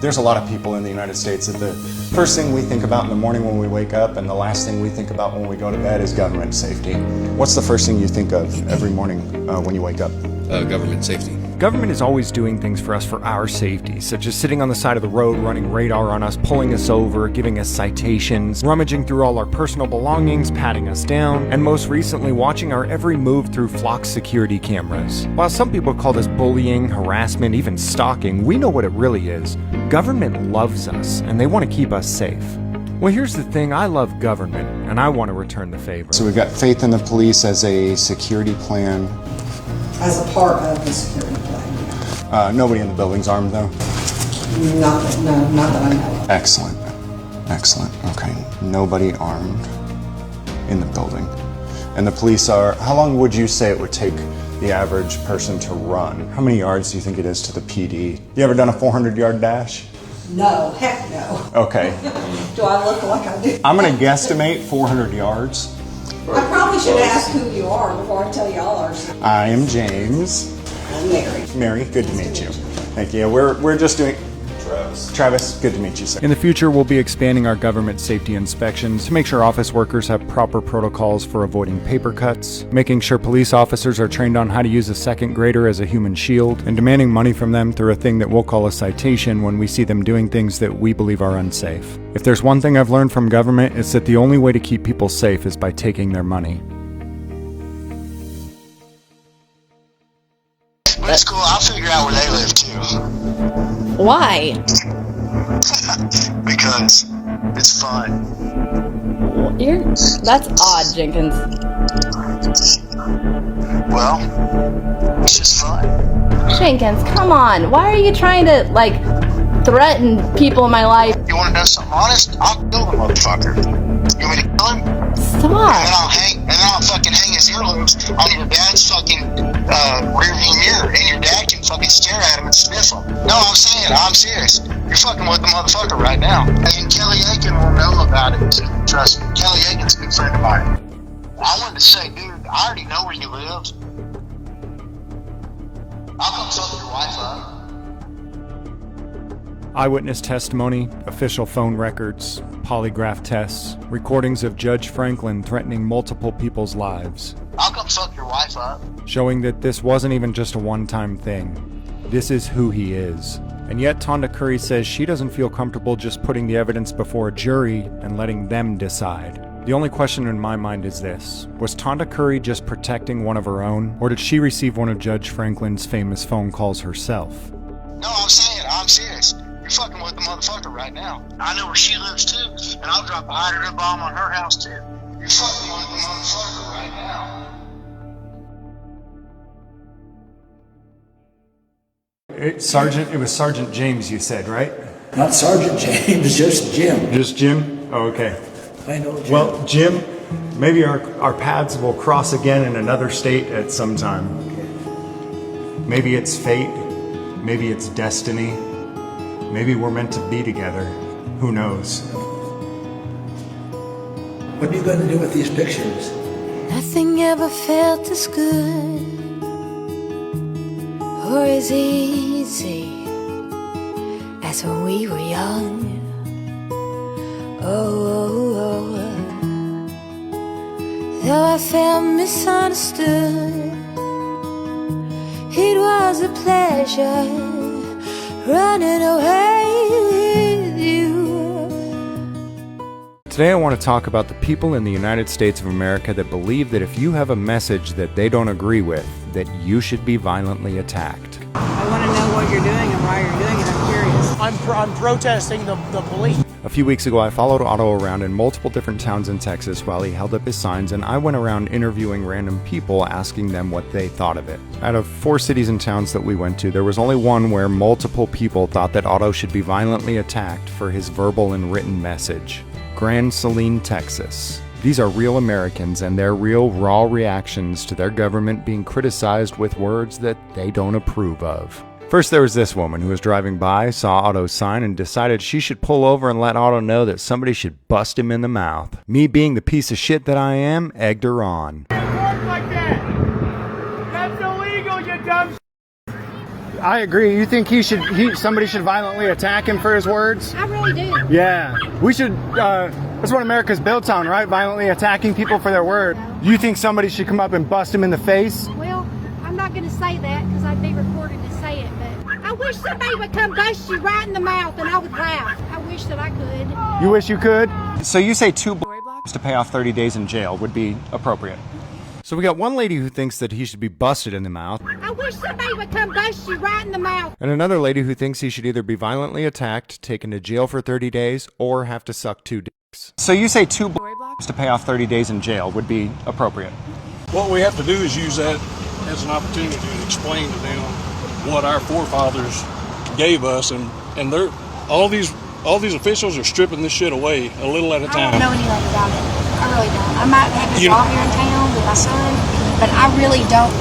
There's a lot of people in the United States that the first thing we think about in the morning when we wake up and the last thing we think about when we go to bed is government safety. What's the first thing you think of every morning when you wake up? Government safety. Government is always doing things for us for our safety, such as sitting on the side of the road, running radar on us, pulling us over, giving us citations, rummaging through all our personal belongings, patting us down, and most recently watching our every move through flock security cameras. While some people call this bullying, harassment, even stalking, we know what it really is. Government loves us, and they want to keep us safe. Well, here's the thing, I love government, and I want to return the favor. So we've got faith in the police as a security plan. As a part of the security plan. Nobody in the building's armed, though? Not that I know of. Excellent. Excellent. Okay. Nobody armed in the building. And the police are... How long would you say it would take the average person to run? How many yards do you think it is to the PD? You ever done a 400-yard dash? No. Heck no. Okay. Do I look like I do? I'm going to guesstimate 400 yards. I probably should ask who you are before I tell you all ours. I am James. I'm Mary. Mary, good to meet you. Thank you. We're just doing... Travis, good to meet you, sir. In the future, we'll be expanding our government safety inspections to make sure office workers have proper protocols for avoiding paper cuts, making sure police officers are trained on how to use a second grader as a human shield, and demanding money from them through a thing that we'll call a citation when we see them doing things that we believe are unsafe. If there's one thing I've learned from government, it's that the only way to keep people safe is by taking their money. That's cool. I'll figure out where they live too. Why? Because it's fun. That's odd, Jenkins. Well, it's just fun. Jenkins, come on. Why are you trying to, threaten people in my life? You want to know something honest? I'll kill the motherfucker. You want me to kill him? Stop. And then I'll fucking hang his earlobes on your dad's fucking rearview mirror, and your dad can fucking stare at him and sniff him. No, I'm serious. You're fucking with the motherfucker right now. And Kelly Aiken will know about it too. Trust me. Kelly Aiken's a good friend of mine. I wanted to say, dude, I already know where you live. I'll come fuck your wife up. Eyewitness testimony, official phone records, polygraph tests, recordings of Judge Franklin threatening multiple people's lives. I'll come fuck your wife up. Showing that this wasn't even just a one-time thing. This is who he is. And yet Tonda Curry says she doesn't feel comfortable just putting the evidence before a jury and letting them decide. The only question in my mind is this: was Tonda Curry just protecting one of her own, or did she receive one of Judge Franklin's famous phone calls herself? No, I'm serious. You're fucking with the motherfucker right now. I know where she lives too, and I'll drop a hydrogen bomb on her house too. You're fucking with the motherfucker right now. It was Sergeant James, you said, right? Not Sergeant James, just Jim. Just Jim? Oh, okay. I know Jim. Well, Jim, maybe our paths will cross again in another state at some time. Maybe it's fate. Maybe it's destiny. Maybe we're meant to be together. Who knows? What are you going to do with these pictures? Nothing ever felt as good or as easy as when we were young. Though I felt misunderstood, it was a pleasure running away with you. Today I want to talk about the people in the United States of America that believe that if you have a message that they don't agree with, that you should be violently attacked. I want to know what you're doing and why you're doing it. I'm curious. I'm protesting the police. A few weeks ago, I followed Otto around in multiple different towns in Texas while he held up his signs, and I went around interviewing random people, asking them what they thought of it. Out of 4 cities and towns that we went to, there was only one where multiple people thought that Otto should be violently attacked for his verbal and written message. Grand Saline, Texas. These are real Americans and their real, raw reactions to their government being criticized with words that they don't approve of. First, there was this woman who was driving by, saw Otto's sign, and decided she should pull over and let Otto know that somebody should bust him in the mouth. Me, being the piece of shit that I am, egged her on. Like that. That's illegal, you dumb. I agree. You think somebody should violently attack him for his words? I really do. Yeah. We should, that's what America's built on, right? Violently attacking people for their word. You think somebody should come up and bust him in the face? Well, I'm not going to say that because I'd be recorded to say it, but I wish somebody would come bust you right in the mouth and I would laugh. I wish that I could. You wish you could? So you say 2 to pay off 30 days in jail would be appropriate. So we got one lady who thinks that he should be busted in the mouth. I wish somebody would come bust you right in the mouth. And another lady who thinks he should either be violently attacked, taken to jail for 30 days, or have to suck 2 dicks. So you say 2 to pay off 30 days in jail would be appropriate. What we have to do is use that as an opportunity to explain to them what our forefathers gave us, and they're all these officials are stripping this shit away a little at a time. I don't know anything about it. I really don't. I might have a job here in town with my son, but I really don't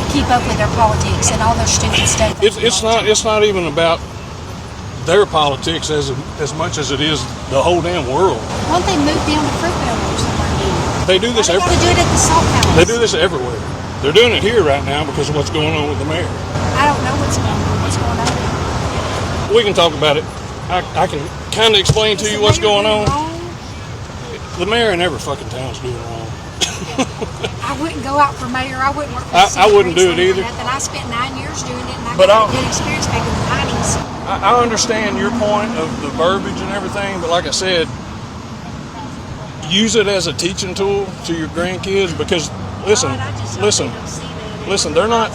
keep up with their politics and all their stupid stuff. It's not even about their politics as much as it is the whole damn world. Why don't they move down to Fruitvale or somewhere? They do this everywhere. They do it at the Salt Palace. They do this everywhere. They're doing it here right now because of what's going on with the mayor. I don't know what's going on. We can talk about it. I can kind of explain to you what's going on. The mayor in every fucking town's doing wrong. I wouldn't go out for mayor. I wouldn't work for the I wouldn't do it either. I spent 9 years doing it, and I got a good experience back in the 90s. I understand your point of the verbiage and everything, but like I said, use it as a teaching tool to your grandkids because, listen, they're not,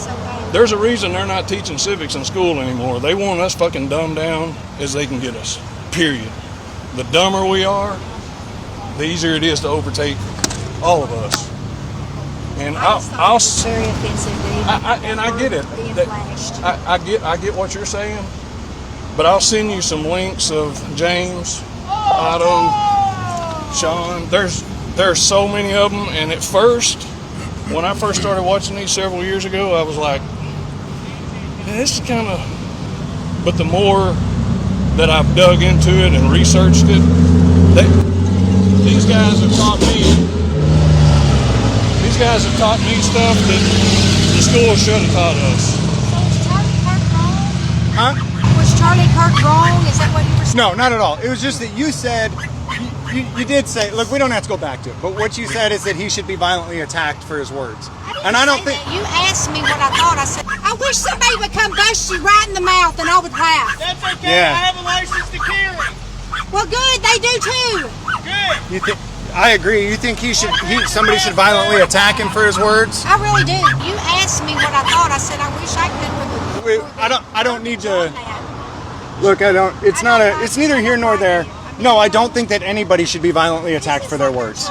there's a reason they're not teaching civics in school anymore. They want us fucking dumbed down as they can get us, period. The dumber we are, the easier it is to overtake all of us. And I'll very offensive, dude. And I get it. I get what you're saying, but I'll send you some links of James, Otto, Sean. There's so many of them, and at first, when I first started watching these several years ago, I was like, this is kind of. But the more that I've dug into it and researched it, these guys have taught me. These guys have taught me stuff that the school should have taught us. Was Charlie Kirk wrong? Huh? Was Charlie Kirk wrong? Is that what you were saying? No, not at all. It was just that you said, you did say, look, we don't have to go back to it, but what you said is that he should be violently attacked for his words. I don't think. You asked me what I thought. I said, I wish somebody would come bust you right in the mouth and I would laugh. That's okay. Yeah. I have a license to carry. Well, good. They do too. Good. I agree. You think somebody should violently attack him for his words? I really do. You asked me what I thought. I said, I wish I could. I don't need to. Look, I don't. It's not a. It's neither here nor there. No, I don't think that anybody should be violently attacked for their words.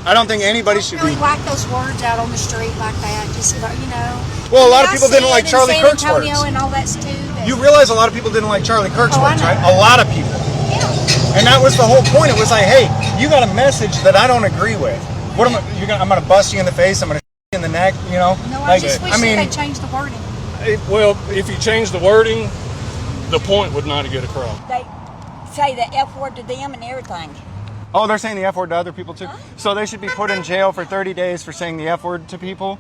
I don't think anybody should be. Really like those words out on the street like that, just you know. Well, a lot of people didn't like Charlie Kirk's words. And all that too. You realize a lot of people didn't like Charlie Kirk's words, right? A lot of people. Yeah. And that was the whole point. It was like, hey, you got a message that I don't agree with. What am I? I'm gonna bust you in the face. I'm gonna you in the neck. You know. No, I just wish they changed the wording. Well, if you change the wording, the point would not get across. They say the F word to them and everything. Oh, they're saying the F word to other people too? So they should be put in jail for 30 days for saying the F word to people?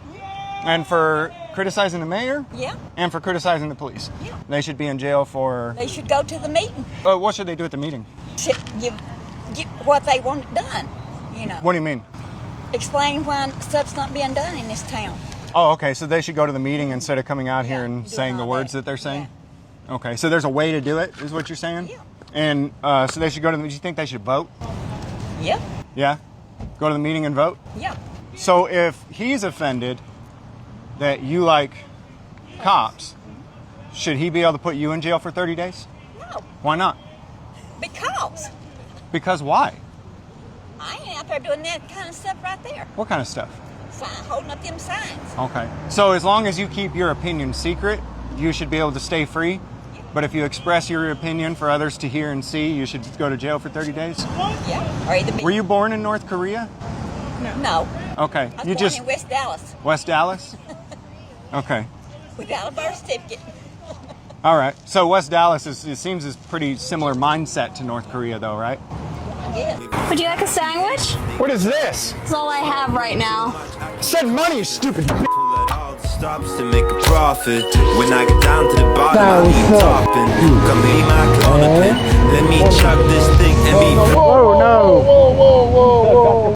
And for criticizing the mayor? Yeah. And for criticizing the police? Yeah. They should be in jail for... They should go to the meeting. What should they do at the meeting? Give what they want done, you know. What do you mean? Explain why stuff's not being done in this town. Oh, okay. So they should go to the meeting instead of coming out here and saying the words that they're saying? Yeah. Okay. So there's a way to do it, is what you're saying? Yeah. And so they should go to the... Do you think they should vote? Yeah. Yeah? Go to the meeting and vote? Yeah. So if he's offended that you like cops, should he be able to put you in jail for 30 days? No. Why not? Because. Because why? I ain't out there doing that kind of stuff right there. What kind of stuff? Holding up them signs. Okay. So as long as you keep your opinion secret, you should be able to stay free? But if you express your opinion for others to hear and see, you should go to jail for 30 days? Yeah. Were you born in North Korea? No. Okay. I was born in West Dallas. West Dallas? Okay. Without a birth certificate. All right. So West Dallas it seems is pretty similar mindset to North Korea though, right? Yeah. Would you like a sandwich? What is this? That's all I have right now. Send money, you stupid. stops to make a profit. When I get down to the bottom, I leave topping. Come be my corner, let me chuck this thing and be. Oh no!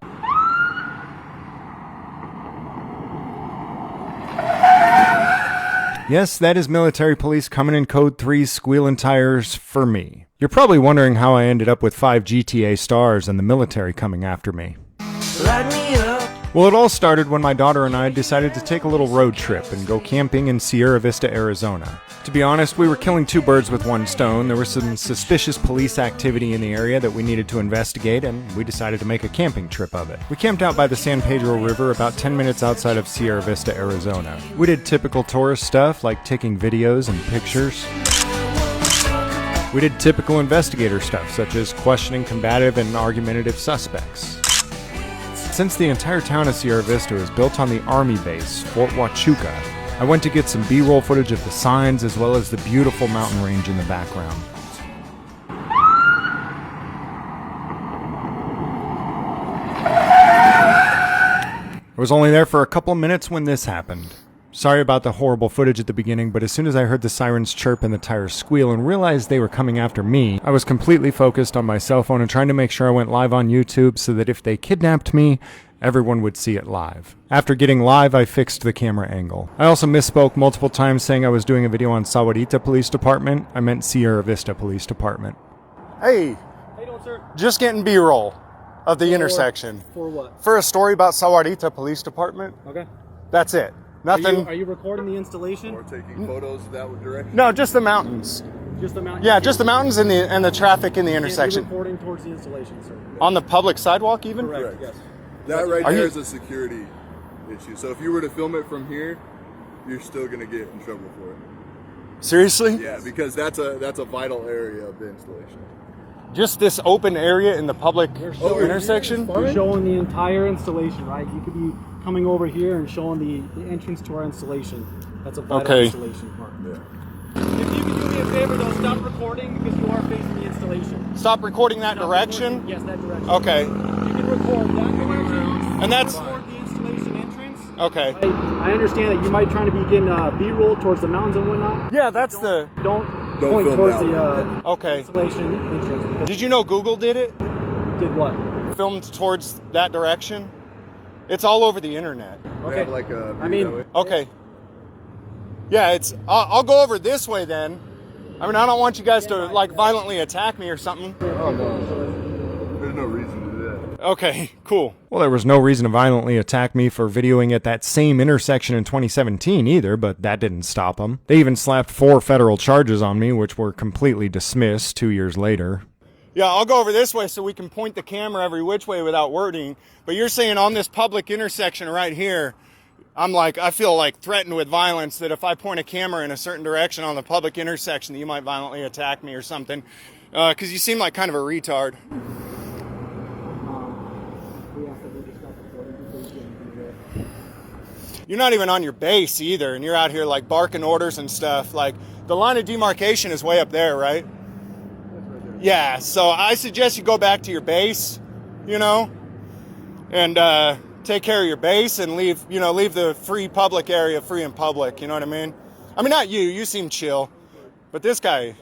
Yes, that is military police coming in code 3 squealing tires for me. You're probably wondering how I ended up with 5 GTA stars and the military coming after me. Light me up. Well, it all started when my daughter and I decided to take a little road trip and go camping in Sierra Vista, Arizona. To be honest, we were killing 2 birds with 1 stone. There was some suspicious police activity in the area that we needed to investigate, and we decided to make a camping trip of it. We camped out by the San Pedro River about 10 minutes outside of Sierra Vista, Arizona. We did typical tourist stuff like taking videos and pictures. We did typical investigator stuff, such as questioning combative and argumentative suspects. Since the entire town of Sierra Vista is built on the Army base, Fort Huachuca, I went to get some B-roll footage of the signs as well as the beautiful mountain range in the background. I was only there for a couple minutes when this happened. Sorry about the horrible footage at the beginning, but as soon as I heard the sirens chirp and the tires squeal and realized they were coming after me, I was completely focused on my cell phone and trying to make sure I went live on YouTube so that if they kidnapped me, everyone would see it live. After getting live, I fixed the camera angle. I also misspoke multiple times saying I was doing a video on Sahuarita Police Department. I meant Sierra Vista Police Department. Hey! How you doing, sir? Just getting B-roll of the intersection. For what? For a story about Sahuarita Police Department. Okay. That's it. Nothing. Are you recording the installation? Or taking photos that direction? No, just the mountains. Just the mountains? Yeah, just the mountains and the traffic in the intersection. You're recording towards the installation, sir. On the public sidewalk even? Correct, yes. That right there is a security issue. So if you were to film it from here, you're still going to get in trouble for it. Seriously? Yeah, because that's a vital area of the installation. Just this open area in the public intersection? You're showing the entire installation, right? You could be coming over here and showing the entrance to our installation. That's a vital installation part. Yeah. If you can do me a favor, though, stop recording because you are facing the installation. Stop recording that direction? Yes, that direction. Okay. You can record that direction. And that's... Record the installation entrance. Okay. I understand that you might try to begin B-roll towards the mountains and whatnot. Yeah, that's Don't point towards the installation entrance. Did you know Google did it? Did what? Filmed towards that direction? It's all over the internet. Okay. Have like a okay. Yeah, it's. I'll go over this way then. I mean, I don't want you guys to like violently attack me or something. Oh no. There's no reason to do that. Okay, cool. Well, there was no reason to violently attack me for videoing at that same intersection in 2017 either, but that didn't stop them. They even slapped 4 federal charges on me, which were completely dismissed 2 years later. Yeah, I'll go over this way so we can point the camera every which way without wording. But you're saying on this public intersection right here, I feel like threatened with violence, that if I point a camera in a certain direction on the public intersection, that you might violently attack me or something. Because you seem like kind of a retard. You're not even on your base either, and you're out here like barking orders and stuff. Like, the line of demarcation is way up there, right? Yeah, so I suggest you go back to your base, and take care of your base and leave the free public area free and public, you know what I mean? I mean, not you seem chill, but this guy,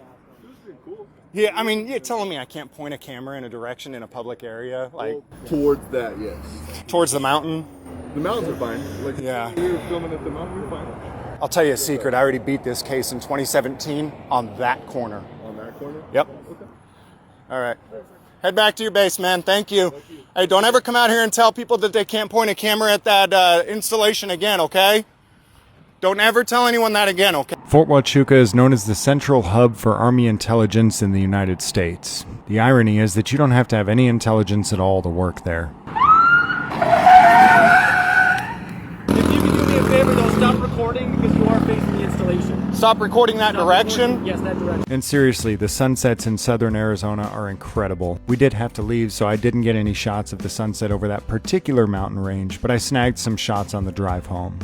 yeah, I mean, you're telling me I can't point a camera in a direction in a public area? Like, towards that, yes. Towards the mountain? The mountains are fine. Like, yeah. We were filming at the mountain, we're fine. I'll tell you a secret, I already beat this case in 2017 on that corner. On that corner? Yep. Okay. All right. Head back to your base, man. Thank you. Hey, don't ever come out here and tell people that they can't point a camera at that installation again, okay? Don't ever tell anyone that again, okay? Fort Huachuca is known as the central hub for Army intelligence in the United States. The irony is that you don't have to have any intelligence at all to work there. If you can do me a favor, though, stop recording because you are facing the installation. Stop recording that direction? Yes, that direction. And seriously, the sunsets in southern Arizona are incredible. We did have to leave, so I didn't get any shots of the sunset over that particular mountain range, but I snagged some shots on the drive home.